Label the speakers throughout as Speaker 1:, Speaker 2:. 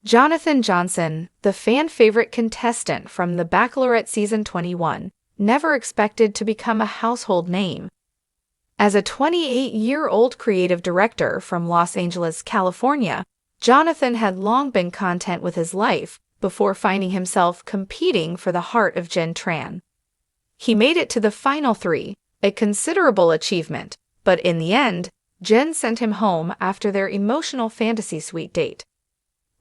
Speaker 1: Jonathan Johnson, the fan-favorite contestant from The Bachelorette Season 21, never expected to become a household name. As a 28-year-old creative director from Los Angeles, California, Jonathan had long been content with his life before finding himself competing for the heart of Jenn Tran. He made it to the final three, a considerable achievement, but in the end, Jenn sent him home after their emotional fantasy suite date.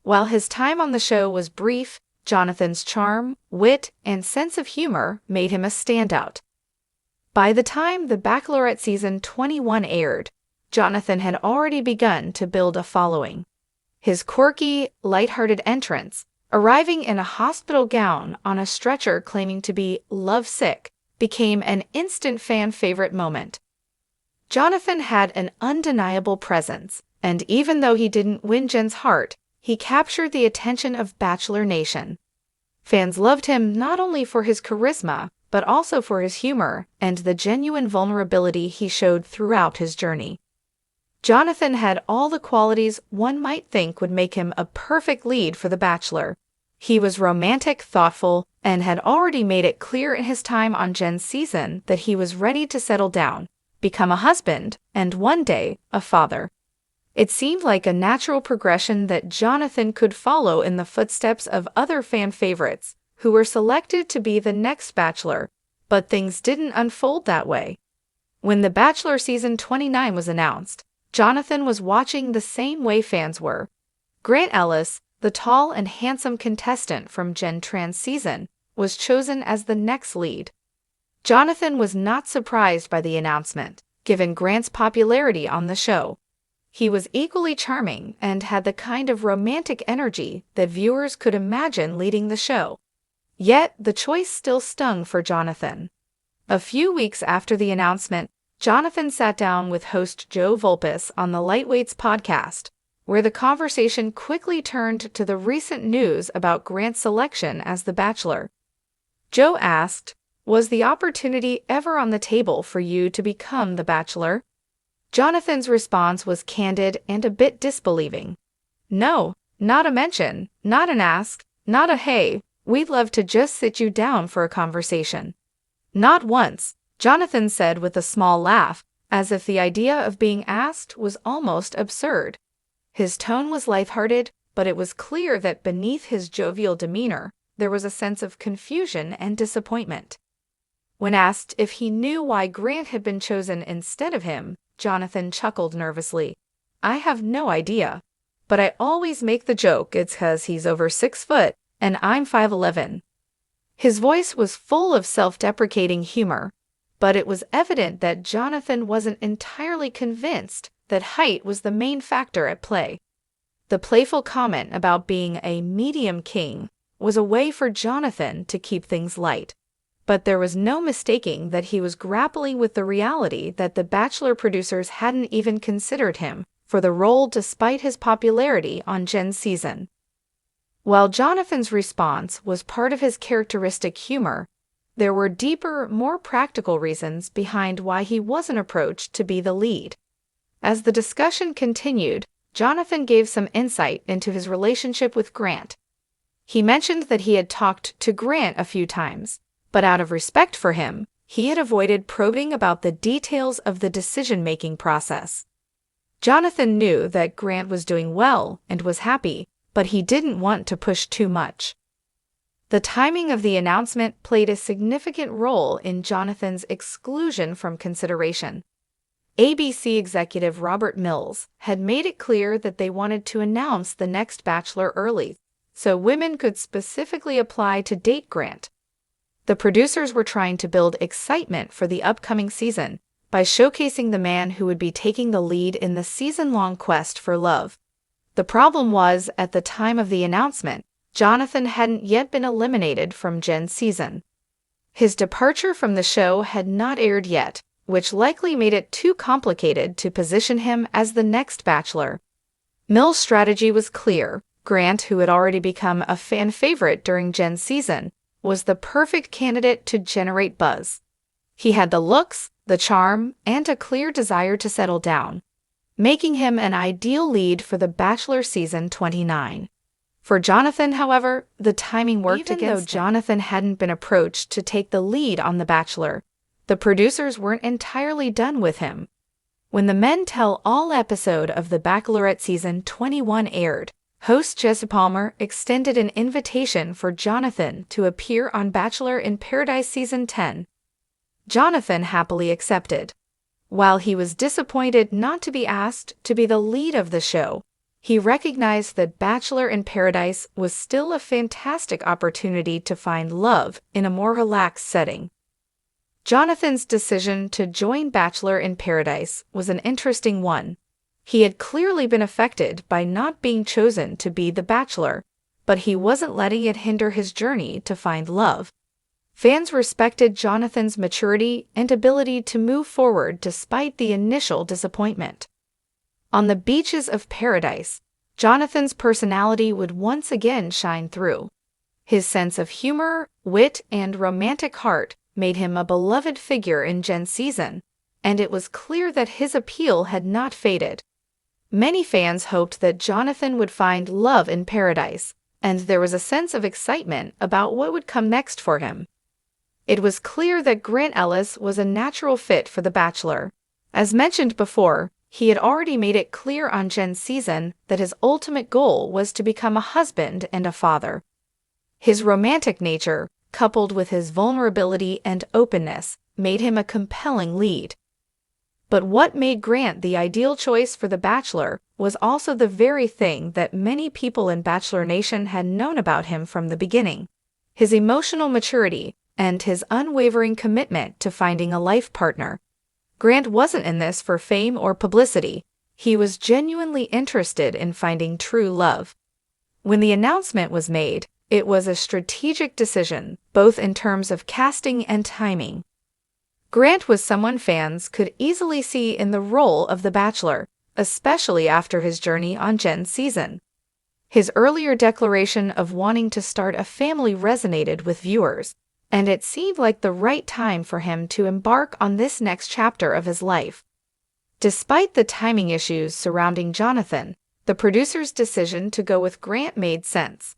Speaker 1: While his time on the show was brief, Jonathan's charm, wit, and sense of humor made him a standout. By the time The Bachelorette Season 21 aired, Jonathan had already begun to build a following. His quirky, lighthearted entrance, arriving in a hospital gown on a stretcher claiming to be lovesick, became an instant fan-favorite moment. Jonathan had an undeniable presence, and even though he didn't win Jenn's heart, he captured the attention of Bachelor Nation. Fans loved him not only for his charisma, but also for his humor and the genuine vulnerability he showed throughout his journey. Jonathan had all the qualities one might think would make him a perfect lead for The Bachelor. He was romantic, thoughtful, and had already made it clear in his time on Jenn's season that he was ready to settle down, become a husband, and one day, a father. It seemed like a natural progression that Jonathan could follow in the footsteps of other fan favorites who were selected to be the next Bachelor, but things didn't unfold that way. When The Bachelor Season 29 was announced, Jonathan was watching the same way fans were. Grant Ellis, the tall and handsome contestant from Jenn Tran's season, was chosen as the next lead. Jonathan was not surprised by the announcement, given Grant's popularity on the show. He was equally charming and had the kind of romantic energy that viewers could imagine leading the show. Yet, the choice still stung for Jonathan. A few weeks after the announcement, Jonathan sat down with host Joe Volpis on the Lightweights podcast, where the conversation quickly turned to the recent news about Grant's selection as the Bachelor. Joe asked, "Was the opportunity ever on the table for you to become the Bachelor?" Jonathan's response was candid and a bit disbelieving. "No, not a mention, not an ask, not a hey, we'd love to just sit you down for a conversation." "Not once," Jonathan said with a small laugh, as if the idea of being asked was almost absurd. His tone was lighthearted, but it was clear that beneath his jovial demeanor, there was a sense of confusion and disappointment. When asked if he knew why Grant had been chosen instead of him, Jonathan chuckled nervously. "I have no idea, but I always make the joke it's 'cause he's over 6 foot and I'm 5'11". His voice was full of self-deprecating humor, but it was evident that Jonathan wasn't entirely convinced that height was the main factor at play. The playful comment about being a medium king was a way for Jonathan to keep things light. But there was no mistaking that he was grappling with the reality that the Bachelor producers hadn't even considered him for the role despite his popularity on Jenn's season. While Jonathan's response was part of his characteristic humor, there were deeper, more practical reasons behind why he wasn't approached to be the lead. As the discussion continued, Jonathan gave some insight into his relationship with Grant. He mentioned that he had talked to Grant a few times, but out of respect for him, he had avoided probing about the details of the decision-making process. Jonathan knew that Grant was doing well and was happy, but he didn't want to push too much. The timing of the announcement played a significant role in Jonathan's exclusion from consideration. ABC executive Robert Mills had made it clear that they wanted to announce the next Bachelor early, so women could specifically apply to date Grant. The producers were trying to build excitement for the upcoming season by showcasing the man who would be taking the lead in the season-long quest for love. The problem was, at the time of the announcement, Jonathan hadn't yet been eliminated from Jenn's season. His departure from the show had not aired yet, which likely made it too complicated to position him as the next Bachelor. Mill's strategy was clear. Grant, who had already become a fan favorite during Jenn's season, was the perfect candidate to generate buzz. He had the looks, the charm, and a clear desire to settle down, making him an ideal lead for The Bachelor Season 29. For Jonathan, however, the timing worked against him. Even though Jonathan hadn't been approached to take the lead on The Bachelor, the producers weren't entirely done with him. When the Men Tell All episode of The Bachelorette Season 21 aired, host Jesse Palmer extended an invitation for Jonathan to appear on Bachelor in Paradise Season 10. Jonathan happily accepted. While he was disappointed not to be asked to be the lead of the show, he recognized that Bachelor in Paradise was still a fantastic opportunity to find love in a more relaxed setting. Jonathan's decision to join Bachelor in Paradise was an interesting one. He had clearly been affected by not being chosen to be the Bachelor, but he wasn't letting it hinder his journey to find love. Fans respected Jonathan's maturity and ability to move forward despite the initial disappointment. On the beaches of Paradise, Jonathan's personality would once again shine through. His sense of humor, wit, and romantic heart made him a beloved figure in Jenn's season, and it was clear that his appeal had not faded. Many fans hoped that Jonathan would find love in Paradise, and there was a sense of excitement about what would come next for him. It was clear that Grant Ellis was a natural fit for The Bachelor. As mentioned before, he had already made it clear on Jenn's season that his ultimate goal was to become a husband and a father. His romantic nature, coupled with his vulnerability and openness, made him a compelling lead. But what made Grant the ideal choice for The Bachelor was also the very thing that many people in Bachelor Nation had known about him from the beginning: his emotional maturity and his unwavering commitment to finding a life partner. Grant wasn't in this for fame or publicity. He was genuinely interested in finding true love. When the announcement was made, it was a strategic decision, both in terms of casting and timing. Grant was someone fans could easily see in the role of The Bachelor, especially after his journey on Jenn's season. His earlier declaration of wanting to start a family resonated with viewers, and it seemed like the right time for him to embark on this next chapter of his life. Despite the timing issues surrounding Jonathan, the producer's decision to go with Grant made sense.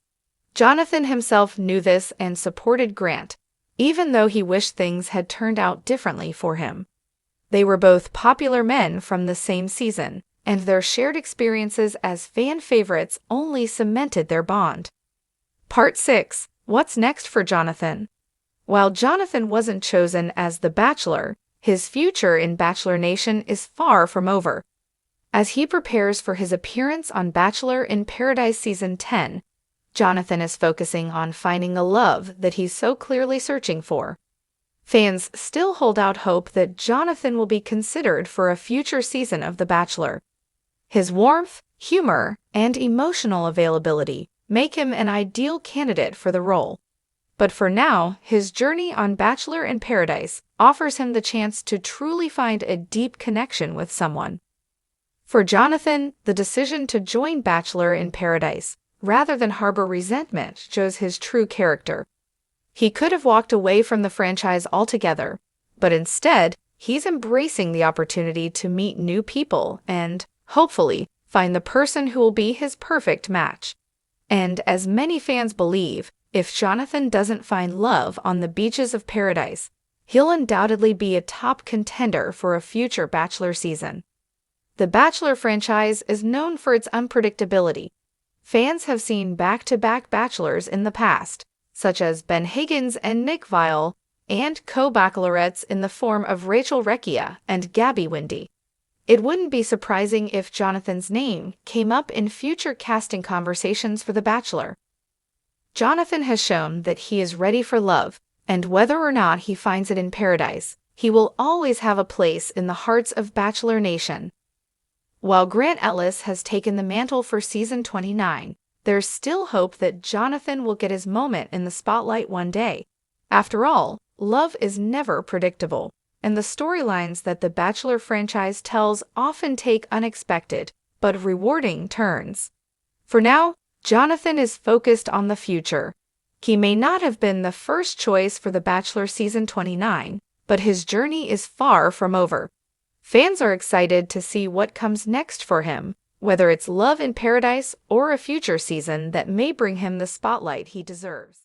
Speaker 1: Jonathan himself knew this and supported Grant, even though he wished things had turned out differently for him. They were both popular men from the same season, and their shared experiences as fan favorites only cemented their bond. Part 6. What's next for Jonathan? While Jonathan wasn't chosen as the Bachelor, his future in Bachelor Nation is far from over. As he prepares for his appearance on Bachelor in Paradise Season 10, Jonathan is focusing on finding a love that he's so clearly searching for. Fans still hold out hope that Jonathan will be considered for a future season of The Bachelor. His warmth, humor, and emotional availability make him an ideal candidate for the role. But for now, his journey on Bachelor in Paradise offers him the chance to truly find a deep connection with someone. For Jonathan, the decision to join Bachelor in Paradise, rather than harbor resentment, shows his true character. He could have walked away from the franchise altogether, but instead, he's embracing the opportunity to meet new people and, hopefully, find the person who will be his perfect match. And as many fans believe, if Jonathan doesn't find love on the beaches of Paradise, he'll undoubtedly be a top contender for a future Bachelor season. The Bachelor franchise is known for its unpredictability. Fans have seen back-to-back Bachelors in the past, such as Ben Higgins and Nick Viall, and co-bachelorettes in the form of Rachel Recchia and Gabby Windey. It wouldn't be surprising if Jonathan's name came up in future casting conversations for The Bachelor. Jonathan has shown that he is ready for love, and whether or not he finds it in Paradise, he will always have a place in the hearts of Bachelor Nation. While Grant Ellis has taken the mantle for Season 29, there's still hope that Jonathan will get his moment in the spotlight one day. After all, love is never predictable, and the storylines that the Bachelor franchise tells often take unexpected, but rewarding turns. For now, Jonathan is focused on the future. He may not have been the first choice for The Bachelor Season 29, but his journey is far from over. Fans are excited to see what comes next for him, whether it's love in paradise or a future season that may bring him the spotlight he deserves.